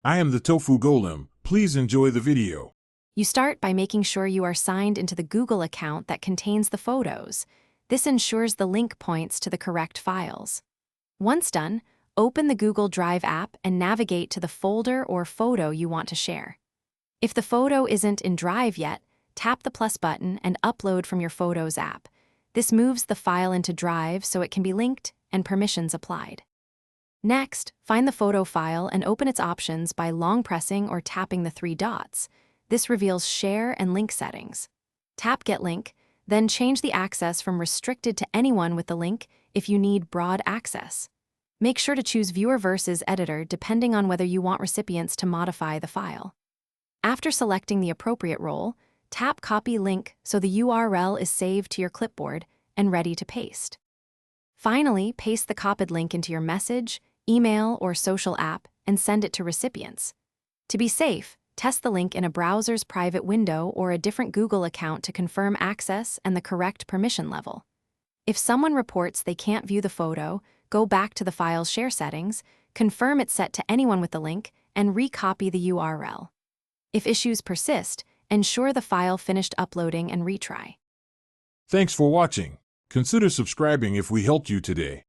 I am the Tofu Golem. Please enjoy the video. You start by making sure you are signed into the Google account that contains the photos. This ensures the link points to the correct files. Once done, open the Google Drive app and navigate to the folder or photo you want to share. If the photo isn't in Drive yet, tap the plus button and upload from your Photos app. This moves the file into Drive so it can be linked and permissions applied. Next, find the photo file and open its options by long pressing or tapping the three dots. This reveals Share and Link settings. Tap Get Link, then change the access from restricted to anyone with the link if you need broad access. Make sure to choose Viewer versus Editor depending on whether you want recipients to modify the file. After selecting the appropriate role, tap Copy Link so the URL is saved to your clipboard and ready to paste. Finally, paste the copied link into your message, email, or social app and send it to recipients. To be safe, test the link in a browser's private window or a different Google account to confirm access and the correct permission level. If someone reports they can't view the photo, go back to the file's share settings, confirm it's set to anyone with the link, and recopy the URL. If issues persist, ensure the file finished uploading and retry. Thanks for watching. Consider subscribing if we helped you today.